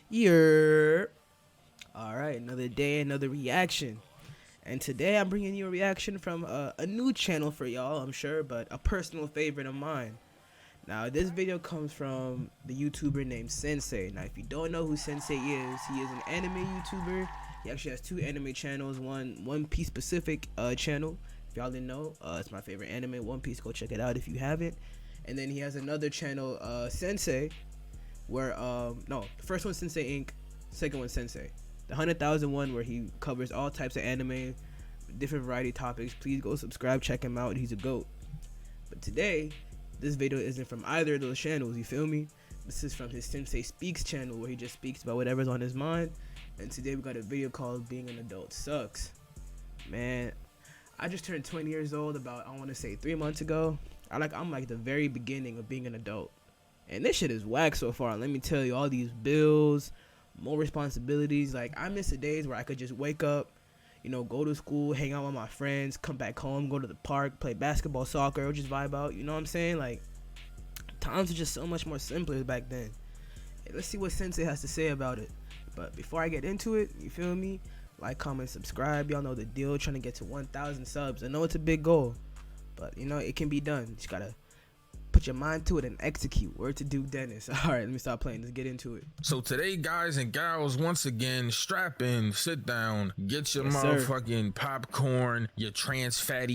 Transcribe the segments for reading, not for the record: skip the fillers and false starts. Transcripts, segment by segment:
Yeah. All right, another day, another reaction. And today I'm bringing you a reaction from a new channel for y'all, I'm sure, but a personal favorite of mine. Now, this video comes from the YouTuber named Synsei. Now, if you don't know who Synsei is, he is an anime YouTuber. He actually has two anime channels, one Piece specific channel. If y'all didn't know, it's my favorite anime, One Piece. Go check it out if you haven't. And then he has another channel, Synsei, where no, the first one's Synsei Inc., second one's Synsei. The 100,000 one where he covers all types of anime, different variety topics. Please go subscribe, check him out. He's a GOAT. But today, this video isn't from either of those channels, you feel me? This is from his Synsei Speaks channel where he just speaks about whatever's on his mind. And today we got a video called Being an Adult Sucks. Man, I just turned 20 years old about, I want to say 3 months ago. I'm like the very beginning of being an adult. And this shit is whack so far. Let me tell you, all these bills, more responsibilities. Like, I miss the days where I could just wake up, you know, go to school, hang out with my friends, come back home, go to the park, play basketball, soccer, or just vibe out. You know what I'm saying? Like, times are just so much more simpler back then. Hey, let's see what Synsei has to say about it. But before I get into it, you feel me? Like, comment, subscribe. Y'all know the deal. Trying to get to 1,000 subs. I know it's a big goal, but you know it can be done. You just gotta put your mind to it and execute. Word to Duke Dennis. All right, let me stop playing. Let's get into it. So today, guys and gals, once again, strap in, sit down, get your Yes, motherfucking popcorn, your trans fat.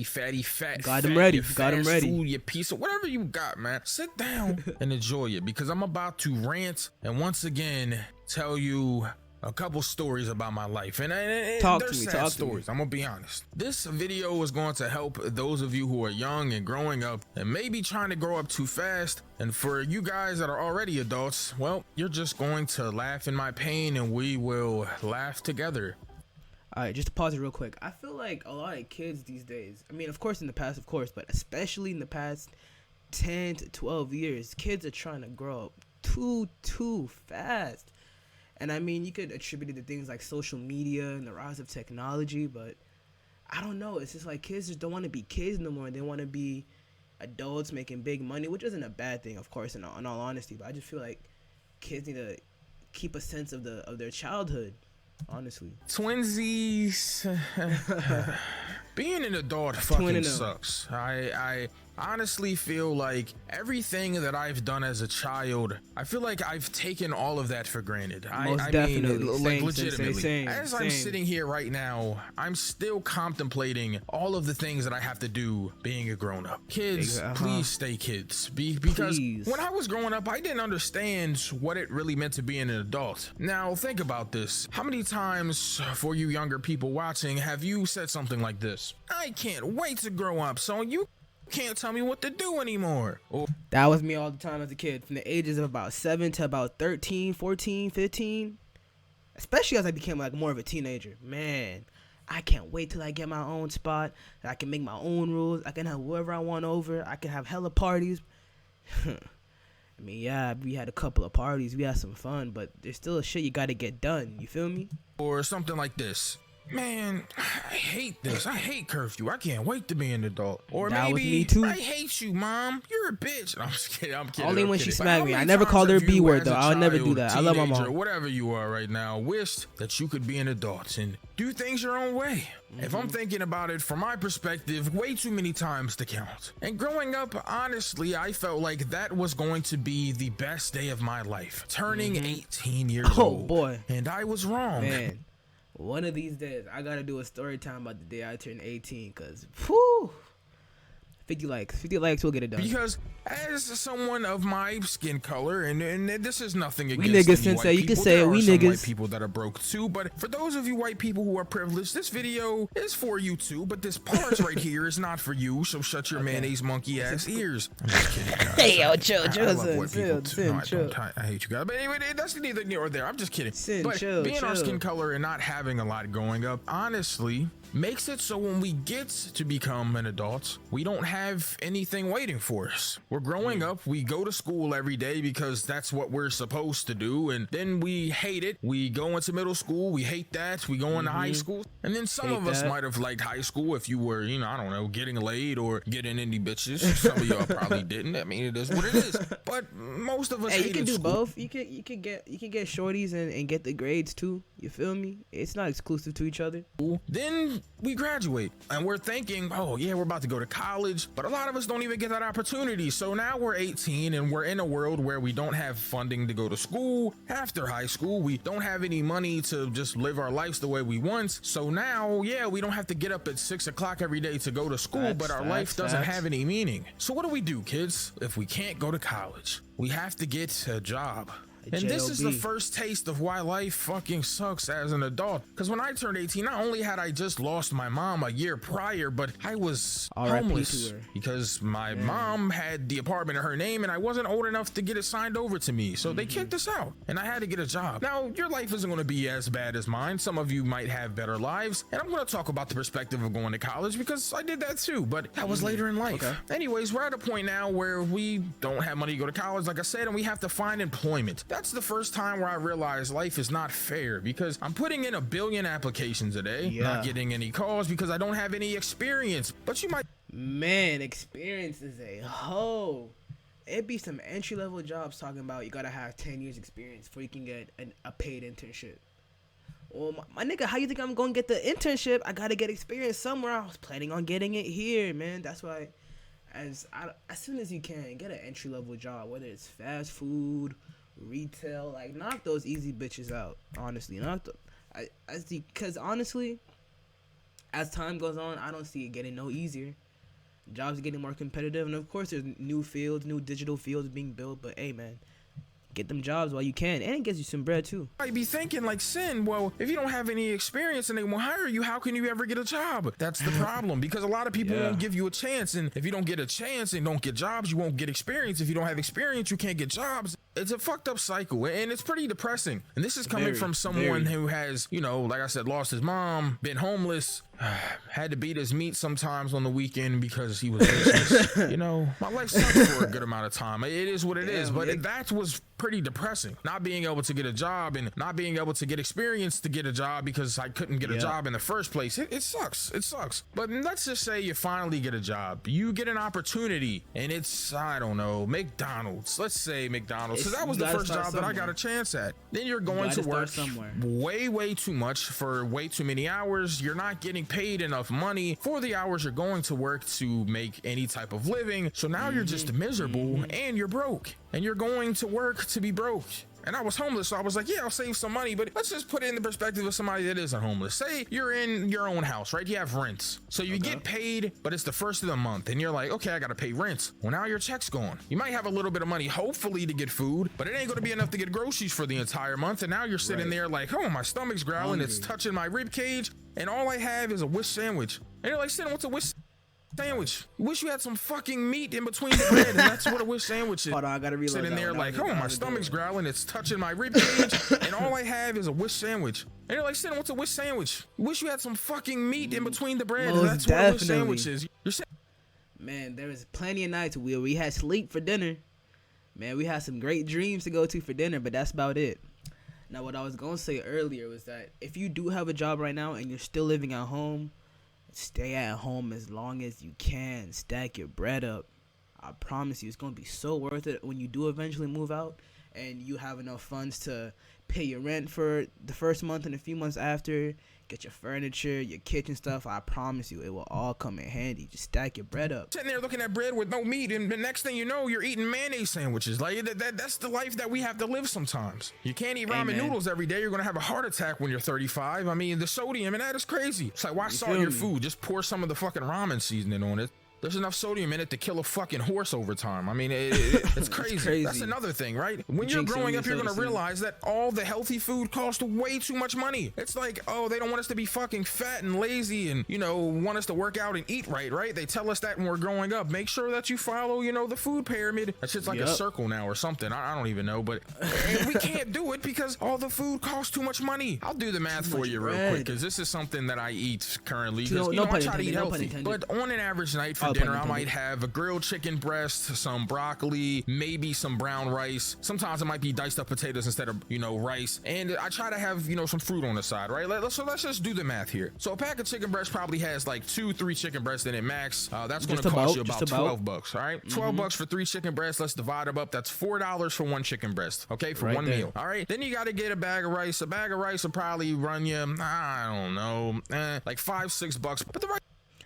Got them ready. Your Got them fast ready. food, your pizza, whatever you got, man. Sit down and enjoy it because I'm about to rant and once again tell you a couple stories about my life, and Talk they're to me, sad talk to stories. me. I'm gonna be honest. This video is going to help those of you who are young and growing up and maybe trying to grow up too fast. And for you guys that are already adults, well, you're just going to laugh in my pain and we will laugh together. All right, just to pause it real quick. I feel like a lot of kids these days, I mean, of course in the past, of course, but especially in the past 10 to 12 years, kids are trying to grow up too fast. And I mean, you could attribute it to things like social media and the rise of technology, but I don't know. It's just like kids just don't want to be kids no more. They want to be adults making big money, which isn't a bad thing, of course, in all honesty. But I just feel like kids need to keep a sense of their childhood, honestly. Twinsies. Being an adult fucking sucks. I honestly feel like everything that I've done as a child, I feel like I've taken all of that for granted. Most definitely. Mean, like legitimately. Same. I'm sitting here right now, I'm still contemplating all of the things that I have to do being a grown-up. Kids, please stay kids. Because when I was growing up, I didn't understand what it really meant to be an adult. Now, think about this. How many times, for you younger people watching, have you said something like this? I can't wait to grow up, so you can't tell me what to do anymore. That was me all the time as a kid, from the ages of about 7 to about 13, 14, 15. Especially as I became like more of a teenager. Man, I can't wait till I get my own spot. I can make my own rules. I can have whoever I want over. I can have hella parties. I mean, yeah, we had a couple of parties. We had some fun, but there's still shit you gotta get done. You feel me? Or something like this. Man, I hate this. I hate curfew. I can't wait to be an adult. Or that maybe, was me too. I hate you, mom. You're a bitch. No, I'm just kidding. I'm kidding. Only when she smacked me. I never called her B word though. I'll never do that. I love my mom. Or whatever you are right now, wished that you could be an adult and do things your own way. If I'm thinking about it from my perspective, way too many times to count. And growing up, honestly, I felt like that was going to be the best day of my life. Turning 18 years old. Oh boy. And I was wrong. Man. One of these days, I gotta do a story time about the day I turned 18, cause, whew, 50 likes, we'll get it done. Because as someone of my skin color, and this is nothing against we niggas, any Synsei, you can people, say it, we niggas. White people that are broke too, but for those of you white people who are privileged, this video is for you too, but this part right here is not for you, so shut your mayonnaise monkey ass ears. I'm just kidding, guys. Hey, yo, chill, I hate you guys, but anyway, that's neither near or there. I'm just kidding. But being our skin color and not having a lot going up, honestly, makes it so when we get to become an adult, we don't have have anything waiting for us. We're growing up, we go to school every day because that's what we're supposed to do, and then we hate it. We go into middle school, we hate that. We go into high school, and then some of us might have liked high school if you were, you know, I don't know, getting laid or getting any bitches. Some of y'all probably didn't. I mean, it is what it is. But most of us hated you can do school. both. You can get shorties and get the grades too. You feel me? It's not exclusive to each other. Then we graduate and we're thinking, oh yeah, we're about to go to college, but a lot of us don't even get that opportunity. So now we're 18 and we're in a world where we don't have funding to go to school after high school. We don't have any money to just live our lives the way we want. So now, yeah, we don't have to get up at 6 o'clock every day to go to school, but our life doesn't have any meaning. So what do we do, kids? If we can't go to college, we have to get a job. And this is the first taste of why life fucking sucks as an adult. Because when I turned 18, not only had I just lost my mom a year prior, but I was homeless because my mom had the apartment in her name and I wasn't old enough to get it signed over to me. So they kicked us out and I had to get a job. Now, your life isn't going to be as bad as mine. Some of you might have better lives. And I'm going to talk about the perspective of going to college because I did that too, but that was later in life. Anyways, we're at a point now where we don't have money to go to college, like I said, and we have to find employment. That's the first time where I realized life is not fair because I'm putting in 1 billion applications a day, not getting any calls because I don't have any experience. But you might, man, experience is a hoe. It'd be some entry-level jobs talking about you gotta have 10 years experience before you can get a paid internship. Well, my nigga, how you think I'm gonna get the internship? I gotta get experience somewhere. I was planning on getting it here, man. That's why as soon as you can, get an entry-level job, whether it's fast food, retail, like knock those easy bitches out. Honestly, because honestly, as time goes on, I don't see it getting no easier. Jobs are getting more competitive, and of course, there's new fields, new digital fields being built. But hey, man, get them jobs while you can, and it gets you some bread too. Might be thinking like, Sin, well, if you don't have any experience and they won't hire you, how can you ever get a job? That's the problem, because a lot of people won't give you a chance, and if you don't get a chance and don't get jobs, you won't get experience. If you don't have experience, you can't get jobs. It's a fucked up cycle, and it's pretty depressing. And this is coming from someone who has, you know, like I said, lost his mom, been homeless, had to beat his meat sometimes on the weekend because he was vicious. You know, my life sucked for a good amount of time. It is what it is, but that was pretty depressing. Not being able to get a job and not being able to get experience to get a job because I couldn't get a job in the first place. It sucks. It sucks. But let's just say you finally get a job. You get an opportunity, and it's, I don't know, McDonald's. Let's say McDonald's. So that was the first job that I got a chance at. Then you're going to work way too much for way too many hours. You're not getting paid enough money for the hours you're going to work to make any type of living. So now you're just miserable and you're broke, and you're going to work to be broke. And I was homeless, so I was like, yeah, I'll save some money, but let's just put it in the perspective of somebody that isn't homeless. Say you're in your own house, right? You have rents. So you get paid, but it's the first of the month, and you're like, okay, I gotta pay rent. Well, now your check's gone. You might have a little bit of money, hopefully, to get food, but it ain't gonna be enough to get groceries for the entire month, and now you're sitting there like, oh, my stomach's growling, it's touching my rib cage, and all I have is a wish sandwich. And you're like, Sin, what's a wish sandwich? You wish you had some fucking meat in between the bread, and that's what a wish sandwich is. Hold on, I gotta reload. Sitting there like, oh, my stomach's growling, it's touching my rib cage, and all I have is a wish sandwich. And you're like, Sin, what's a wish sandwich? You wish you had some fucking meat in between the bread, and that's what a wish sandwich is. Man, there was plenty of nights where we had sleep for dinner. Man, we had some great dreams to go to for dinner, but that's about it. Now, what I was gonna say earlier was that if you do have a job right now and you're still living at home, stay at home as long as you can. Stack your bread up. I promise you, it's going to be so worth it when you do eventually move out and you have enough funds to pay your rent for the first month and a few months after, get your furniture, your kitchen stuff. I promise you, it will all come in handy. Just stack your bread up. Sitting there looking at bread with no meat, and the next thing you know, you're eating mayonnaise sandwiches. Like that's the life that we have to live sometimes. You can't eat ramen noodles every day. You're gonna have a heart attack when you're 35. I mean, the sodium and that is crazy. It's like, why salt your food? Just pour some of the fucking ramen seasoning on it. There's enough sodium in it to kill a fucking horse over time. I mean, it's crazy. That's another thing, right? When you're growing up, you're going to realize that all the healthy food costs way too much money. It's like, oh, they don't want us to be fucking fat and lazy and, you know, want us to work out and eat right? They tell us that when we're growing up. Make sure that you follow, you know, the food pyramid. That shit's like a circle now or something. I don't even know, but we can't do it because all the food costs too much money. I'll do the math for you real quick because this is something that I eat currently. I try to eat healthy. But on an average night for dinner, I might have a grilled chicken breast, some broccoli, maybe some brown rice. Sometimes it might be diced up potatoes instead of, you know, rice. And I try to have, you know, some fruit on the side, right? So let's just do the math here. So a pack of chicken breast probably has like 2-3 chicken breasts in it max. That's going to cost you about $12, all right? $12 for 3 chicken breasts. Let's divide them up. That's $4 for 1 chicken breast, okay, for one meal. All right, then you got to get a bag of rice. A bag of rice will probably run you, I don't know, like $5-6. But the rice,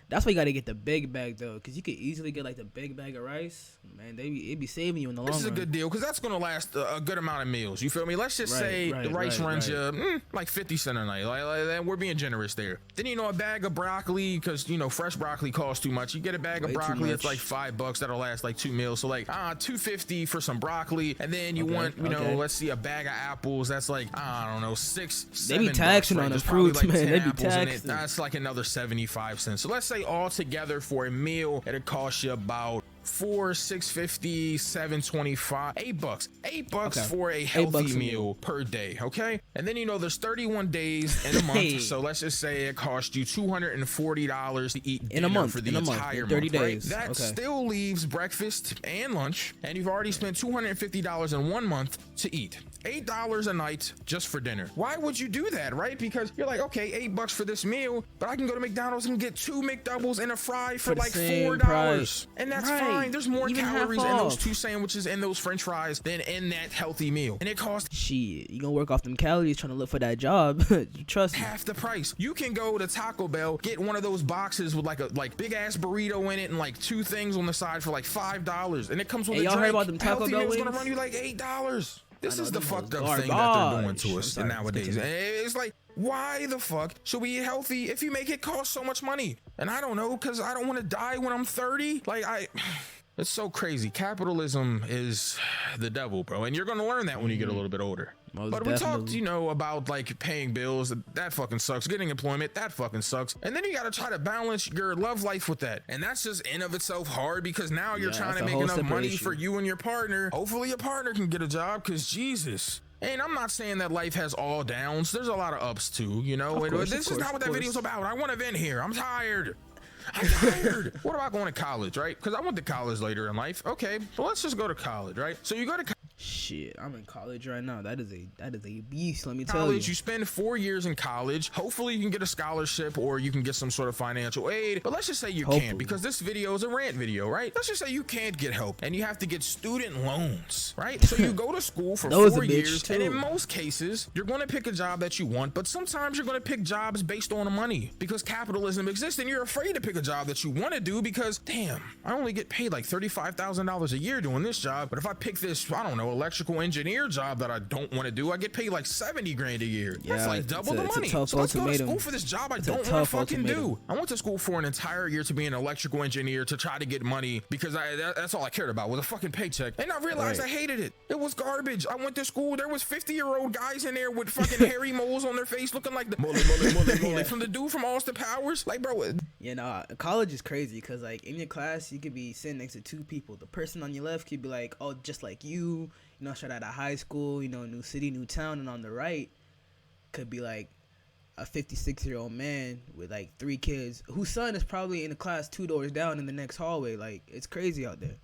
that's why you gotta get the big bag though, because you could easily get like the big bag of rice. Man, it be saving you in the long run. This is a good deal because that's gonna last a good amount of meals. You feel me? Let's just say the rice runs you like 50 cents a night. Like we're being generous there. Then, you know, a bag of broccoli, because, you know, fresh broccoli costs too much. You get a bag of broccoli, it's like $5. That'll last like 2 meals. So like $2.50 for some broccoli, and then you want, you know, let's see, a bag of apples. That's like, I don't know, $6-7. They be taxing on the fruits, like man. They be taxing. That's like another 75 cents. So let's say all together for a meal, it'll cost you about $4, $6.50, $7.25, $8 for a healthy meal per day, okay? And then, you know, there's 31 days in a month, so let's just say it costs you $240 to eat in a month for the entire month, 30 days. Right? That still leaves breakfast and lunch, and you've already spent $250 in 1 month to eat. $8 a night just for dinner. Why would you do that, right? Because you're like, okay, $8 for this meal, but I can go to McDonald's and get 2 McDoubles and a fry for like $4, price. And that's fine. There's more calories in those 2 sandwiches and those French fries than in that healthy meal, and it costs shit. You gonna work off them calories trying to look for that job? Trust me. Half the price. You can go to Taco Bell, get one of those boxes with like a big ass burrito in it and like 2 things on the side for like $5, and it comes with a drink. Y'all heard about them Taco Bell wings? It's gonna run you like $8. This is the fucked up thing that they're doing to us nowadays. It's like, why the fuck should we eat healthy if you make it cost so much money? And I don't know, because I don't want to die when I'm 30. It's so crazy. Capitalism is the devil, bro. And you're going to learn that when you get a little bit older. But we talked, you know, about like paying bills. That fucking sucks. Getting employment, that fucking sucks. And then you got to try to balance your love life with that. And that's just in of itself hard, because now you're trying to make enough money for you and your partner. Hopefully your partner can get a job, because Jesus. And I'm not saying that life has all downs. There's a lot of ups too, you know. This is not what that video's about. I want to vent here. I'm tired. What about going to college, right? Because I went to college later in life. Okay, so let's just go to college, right? So you go to shit, I'm in college right now. That is a beast, let me tell you. You spend 4 years in college. Hopefully you can get a scholarship, or you can get some sort of financial aid. But let's just say you can't, because this video is a rant video, right? Let's just say you can't get help and you have to get student loans, right? So you go to school for 4 years, and in most cases you're going to pick a job that you want, but sometimes you're going to pick jobs based on the money, because capitalism exists, and you're afraid to pick a job that you want to do because, damn, I only get paid like $35,000 a year doing this job. But if I pick this, I don't know, electrical engineer job that I don't want to do, I get paid like 70 grand a year. That's like double the money. So let's go to school for this job I don't want to fucking do. I went to school for an entire year to be an electrical engineer, to try to get money, because that's all I cared about was a fucking paycheck. And I realized I hated it. It was garbage. I went to school, there was 50-year-old guys in there with fucking hairy moles on their face, looking like the mully from the dude from Austin Powers. Like, bro, college is crazy, because like in your class you could be sitting next to 2 people. The person on your left could be like, oh, just like you know, straight out of high school, you know, new city, new town. And on the right could be like a 56-year-old man with like 3 kids, whose son is probably in the class 2 doors down in the next hallway. Like, it's crazy out there.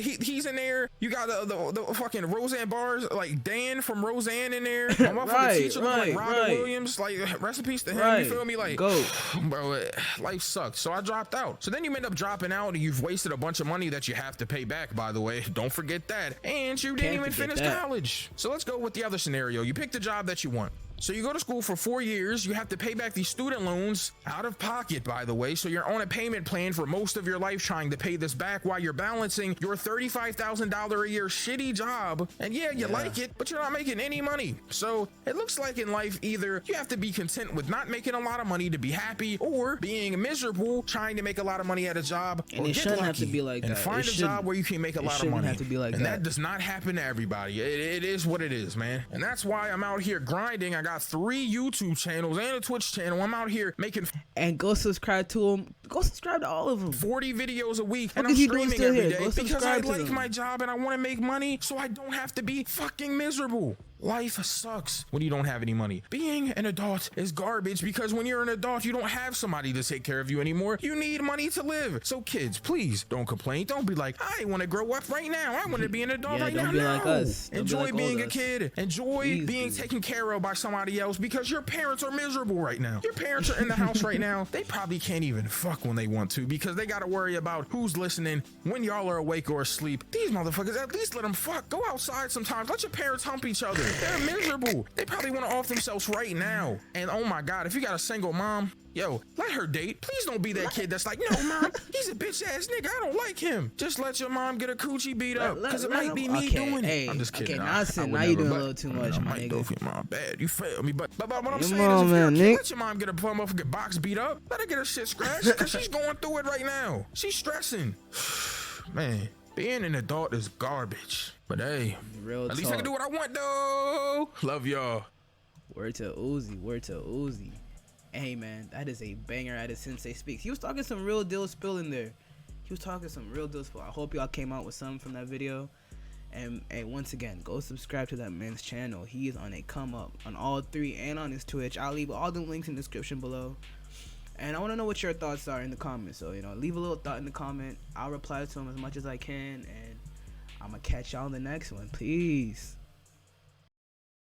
He's in there. You got the fucking Roseanne bars, like Dan from Roseanne in there. My fucking teacher like Robin Williams. Like, recipes to him. You feel me? Like, bro, life sucks. So I dropped out. So then you end up dropping out, and you've wasted a bunch of money that you have to pay back, by the way. Don't forget that. And you didn't even finish college. So let's go with the other scenario. You pick the job that you want. So you go to school for 4 years, you have to pay back these student loans out of pocket, by the way. So you're on a payment plan for most of your life trying to pay this back while you're balancing your $35,000 a year shitty job. And yeah, you like it, but you're not making any money. So it looks like in life, either you have to be content with not making a lot of money to be happy, or being miserable trying to make a lot of money at a job, and it shouldn't have to be like that. And find a job where you can make a lot of money. Have to be like and that does not happen to everybody. It is what it is, man. And that's why I'm out here grinding. I got 3 YouTube channels and a Twitch channel. I'm out here making, and go subscribe to them. Go subscribe to all of them. 40 videos a week, and I'm streaming every day because I like my job and I want to make money, so I don't have to be fucking miserable. Life sucks when you don't have any money. Being an adult is garbage because when you're an adult, you don't have somebody to take care of you anymore. You need money to live. So kids, please don't complain. Don't be like, I want to grow up right now. I want to be an adult right now. Don't be like us. Enjoy being a kid. Enjoy being taken care of by somebody else because your parents are miserable right now. Your parents are in the house right now. They probably can't even fuck when they want to because they got to worry about who's listening when y'all are awake or asleep. These motherfuckers, at least let them fuck. Go outside sometimes. Let your parents hump each other. They're miserable. They probably want to off themselves right now. And oh my God, if you got a single mom, yo, let her date. Please don't be that kid that's like, no, mom, he's a bitch ass nigga. I don't like him. Just let your mom get a coochie beat up because it might be me doing it. I'm just kidding. Okay, now you doing a little too much, my nigga. Go for your mom bad. You failed me. But what I'm saying is, if you let your mom get a motherfucking box beat up. Let her get her shit scratched because she's going through it right now. She's stressing. Man, being an adult is garbage. But hey, at least I can do what I want though. Love y'all. Word to Uzi. Word to Uzi. Hey man, that is a banger out of Synsei Speaks. He was talking some real deal spill in there. He was talking some real deal spill. I hope y'all came out with something from that video. And once again, go subscribe to that man's channel. He is on a come up on all three and on his Twitch. I'll leave all the links in the description below. And I want to know what your thoughts are in the comments. So, leave a little thought in the comment. I'll reply to them as much as I can. And I'm going to catch y'all in the next one. Peace.